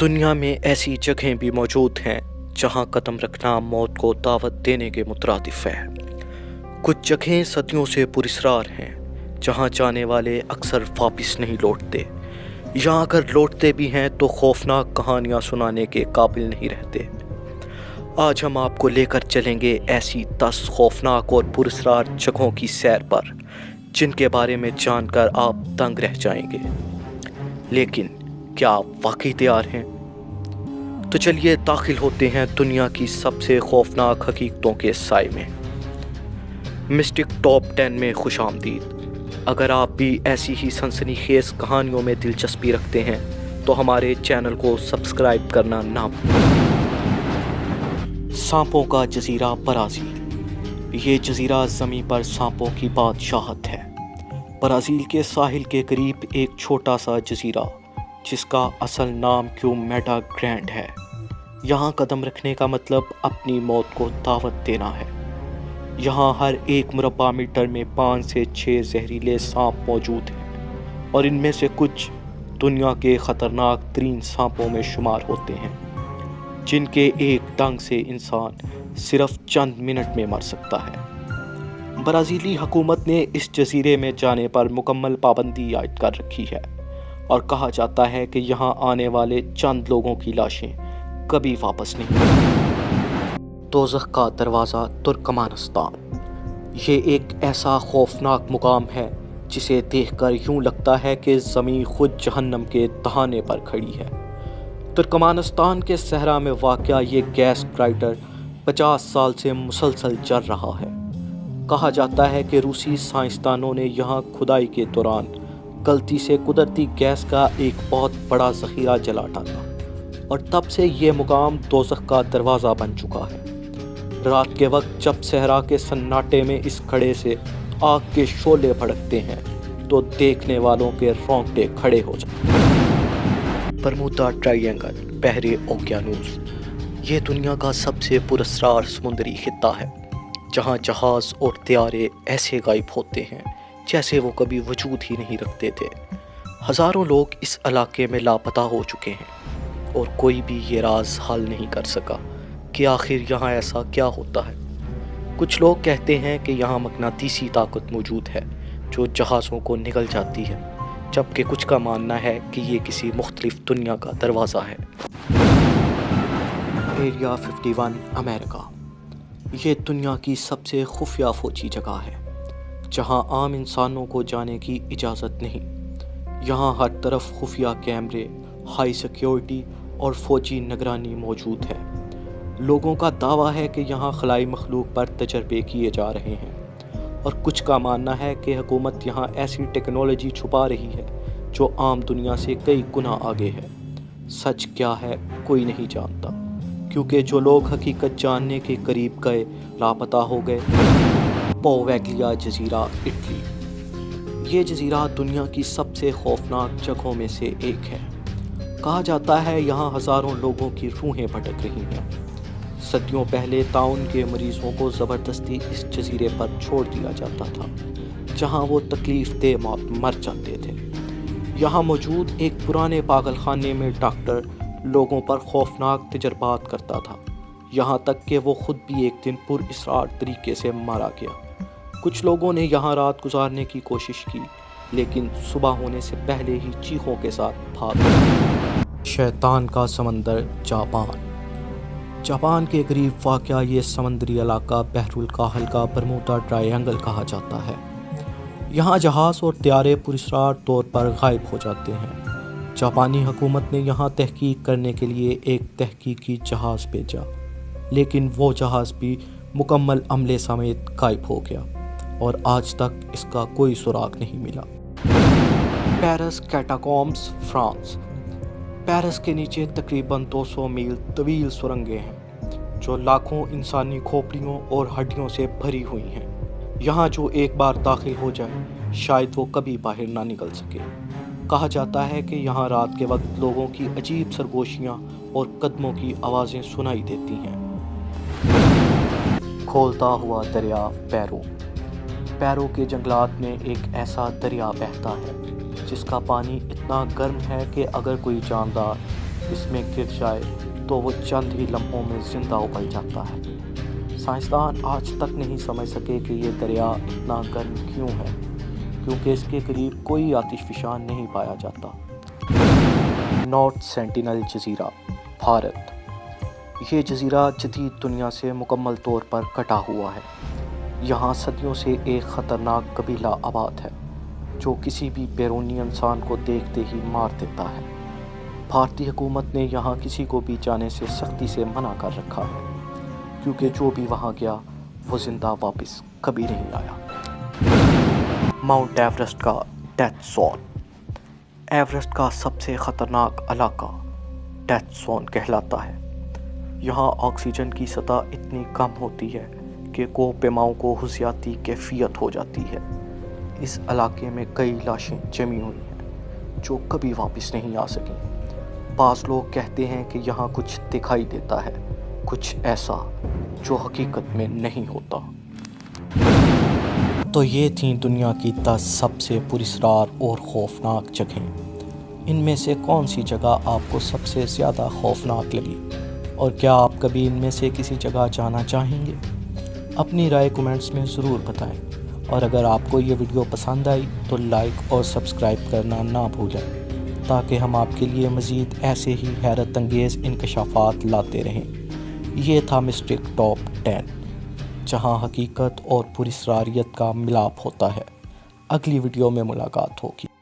دنیا میں ایسی جگہیں بھی موجود ہیں جہاں قدم رکھنا موت کو دعوت دینے کے مترادف ہے۔ کچھ جگہیں صدیوں سے پراسرار ہیں جہاں جانے والے اکثر واپس نہیں لوٹتے، یا اگر لوٹتے بھی ہیں تو خوفناک کہانیاں سنانے کے قابل نہیں رہتے۔ آج ہم آپ کو لے کر چلیں گے ایسی 10 خوفناک اور پراسرار جگہوں کی سیر پر جن کے بارے میں جان کر آپ دنگ رہ جائیں گے۔ لیکن کیا آپ واقعی تیار ہیں؟ تو چلیے داخل ہوتے ہیں دنیا کی سب سے خوفناک حقیقتوں کے سائے میں۔ مسٹک ٹاپ 10 میں خوش آمدید۔ اگر آپ بھی ایسی ہی سنسنی خیز کہانیوں میں دلچسپی رکھتے ہیں تو ہمارے چینل کو سبسکرائب کرنا نہ بھولیں۔ سانپوں کا جزیرہ برازیل۔ یہ جزیرہ زمین پر سانپوں کی بادشاہت ہے۔ برازیل کے ساحل کے قریب ایک چھوٹا سا جزیرہ جس کا اصل نام کیومیٹا گرینڈ ہے۔ یہاں قدم رکھنے کا مطلب اپنی موت کو دعوت دینا ہے۔ یہاں ہر 1 مربع میٹر میں 5 سے 6 زہریلے سانپ موجود ہیں، اور ان میں سے کچھ دنیا کے خطرناک ترین سانپوں میں شمار ہوتے ہیں، جن کے ایک ڈنگ سے انسان صرف چند منٹ میں مر سکتا ہے۔ برازیلی حکومت نے اس جزیرے میں جانے پر مکمل پابندی عائد کر رکھی ہے، اور کہا جاتا ہے کہ یہاں آنے والے چند لوگوں کی لاشیں کبھی واپس نہیں آتی۔ دوزخ کا دروازہ ترکمانستان۔ یہ ایک ایسا خوفناک مقام ہے جسے دیکھ کر یوں لگتا ہے کہ زمین خود جہنم کے دہانے پر کھڑی ہے۔ ترکمانستان کے صحرا میں واقع یہ گیس کرائٹر 50 سال سے مسلسل جل رہا ہے۔ کہا جاتا ہے کہ روسی سائنسدانوں نے یہاں کھدائی کے دوران غلطی سے قدرتی گیس کا ایک بہت بڑا ذخیرہ جلا ڈالا، اور تب سے یہ مقام دوزخ کا دروازہ بن چکا ہے۔ رات کے وقت جب صحرا کے سناٹے میں اس کھڑے سے آگ کے شعلے بھڑکتے ہیں تو دیکھنے والوں کے رونگٹے کھڑے ہو جاتے ہیں۔ برمودا ٹرائینگل، بحر اوقیانوس۔ یہ دنیا کا سب سے پراسرار سمندری خطہ ہے جہاں جہاز اور طیارے ایسے غائب ہوتے ہیں جیسے وہ کبھی وجود ہی نہیں رکھتے تھے۔ ہزاروں لوگ اس علاقے میں لاپتہ ہو چکے ہیں، اور کوئی بھی یہ راز حل نہیں کر سکا کہ آخر یہاں ایسا کیا ہوتا ہے۔ کچھ لوگ کہتے ہیں کہ یہاں مقناطیسی طاقت موجود ہے جو جہازوں کو نگل جاتی ہے، جبکہ کچھ کا ماننا ہے کہ یہ کسی مختلف دنیا کا دروازہ ہے۔ ایریا 51 امریکہ۔ یہ دنیا کی سب سے خفیہ فوجی جگہ ہے جہاں عام انسانوں کو جانے کی اجازت نہیں۔ یہاں ہر طرف خفیہ کیمرے، ہائی سیکیورٹی اور فوجی نگرانی موجود ہے۔ لوگوں کا دعویٰ ہے کہ یہاں خلائی مخلوق پر تجربے کیے جا رہے ہیں، اور کچھ کا ماننا ہے کہ حکومت یہاں ایسی ٹیکنالوجی چھپا رہی ہے جو عام دنیا سے کئی گنا آگے ہے۔ سچ کیا ہے کوئی نہیں جانتا، کیونکہ جو لوگ حقیقت جاننے کے قریب گئے لاپتہ ہو گئے۔ پوویگلیا جزیرہ، اٹلی۔ یہ جزیرہ دنیا کی سب سے خوفناک جگہوں میں سے ایک ہے۔ کہا جاتا ہے یہاں ہزاروں لوگوں کی روحیں بھٹک رہی ہیں۔ صدیوں پہلے طاعون کے مریضوں کو زبردستی اس جزیرے پر چھوڑ دیا جاتا تھا، جہاں وہ تکلیف دہ موت مر جاتے تھے۔ یہاں موجود ایک پرانے پاگل خانے میں ڈاکٹر لوگوں پر خوفناک تجربات کرتا تھا، یہاں تک کہ وہ خود بھی ایک دن پراسرار طریقے سے مارا گیا۔ کچھ لوگوں نے یہاں رات گزارنے کی کوشش کی، لیکن صبح ہونے سے پہلے ہی چیخوں کے ساتھ بھاگ گئے۔ شیطان کا سمندر، جاپان۔ جاپان کے قریب واقع یہ سمندری علاقہ بحر الکاہل کا برمودا ٹرائینگل کہا جاتا ہے۔ یہاں جہاز اور طیارے پراسرار طور پر غائب ہو جاتے ہیں۔ جاپانی حکومت نے یہاں تحقیق کرنے کے لیے ایک تحقیقی جہاز بھیجا، لیکن وہ جہاز بھی مکمل عملے سمیت غائب ہو گیا، اور آج تک اس کا کوئی سراغ نہیں ملا۔ Paris کیٹاکومبس، France. پیرس کے نیچے تقریباً 200 میل طویل سرنگیں ہیں جو لاکھوں انسانی کھوپڑیوں اور ہڈیوں سے بھری ہوئی ہیں۔ یہاں جو ایک بار داخل ہو جائے شاید وہ کبھی باہر نہ نکل سکے۔ کہا جاتا ہے کہ یہاں رات کے وقت لوگوں کی عجیب سرگوشیاں اور قدموں کی آوازیں سنائی دیتی ہیں۔ کھولتا ہوا دریا، پیرو۔ پیرو کے جنگلات میں ایک ایسا دریا بہتا ہے جس کا پانی اتنا گرم ہے کہ اگر کوئی جاندار اس میں گر جائے تو وہ چند ہی لمحوں میں زندہ ابل جاتا ہے۔ سائنسدان آج تک نہیں سمجھ سکے کہ یہ دریا اتنا گرم کیوں ہے، کیونکہ اس کے قریب کوئی آتش فشاں نہیں پایا جاتا۔ نارتھ سینٹینل جزیرہ، بھارت۔ یہ جزیرہ جدید دنیا سے مکمل طور پر کٹا ہوا ہے۔ یہاں صدیوں سے ایک خطرناک قبیلہ آباد ہے جو کسی بھی بیرونی انسان کو دیکھتے ہی مار دیتا ہے۔ بھارتی حکومت نے یہاں کسی کو بھی جانے سے سختی سے منع کر رکھا ہے، کیونکہ جو بھی وہاں گیا وہ زندہ واپس کبھی نہیں آیا۔ ماؤنٹ ایورسٹ کا ڈیتھ زون۔ ایورسٹ کا سب سے خطرناک علاقہ ڈیتھ زون کہلاتا ہے۔ یہاں آکسیجن کی سطح اتنی کم ہوتی ہے کہ کوہ پیماؤں کو حسیاتی کیفیت ہو جاتی ہے۔ اس علاقے میں کئی لاشیں جمی ہوئی ہیں جو کبھی واپس نہیں آ سکیں۔ بعض لوگ کہتے ہیں کہ یہاں کچھ دکھائی دیتا ہے، کچھ ایسا جو حقیقت میں نہیں ہوتا۔ تو یہ تھیں دنیا کی 10 سب سے پراسرار اور خوفناک جگہیں۔ ان میں سے کون سی جگہ آپ کو سب سے زیادہ خوفناک لگی؟ اور کیا آپ کبھی ان میں سے کسی جگہ جانا چاہیں گے؟ اپنی رائے کمنٹس میں ضرور بتائیں، اور اگر آپ کو یہ ویڈیو پسند آئی تو لائک اور سبسکرائب کرنا نہ بھولیں، تاکہ ہم آپ کے لیے مزید ایسے ہی حیرت انگیز انکشافات لاتے رہیں۔ یہ تھا مسٹک ٹاپ 10، جہاں حقیقت اور پراسراریت کا ملاپ ہوتا ہے۔ اگلی ویڈیو میں ملاقات ہوگی۔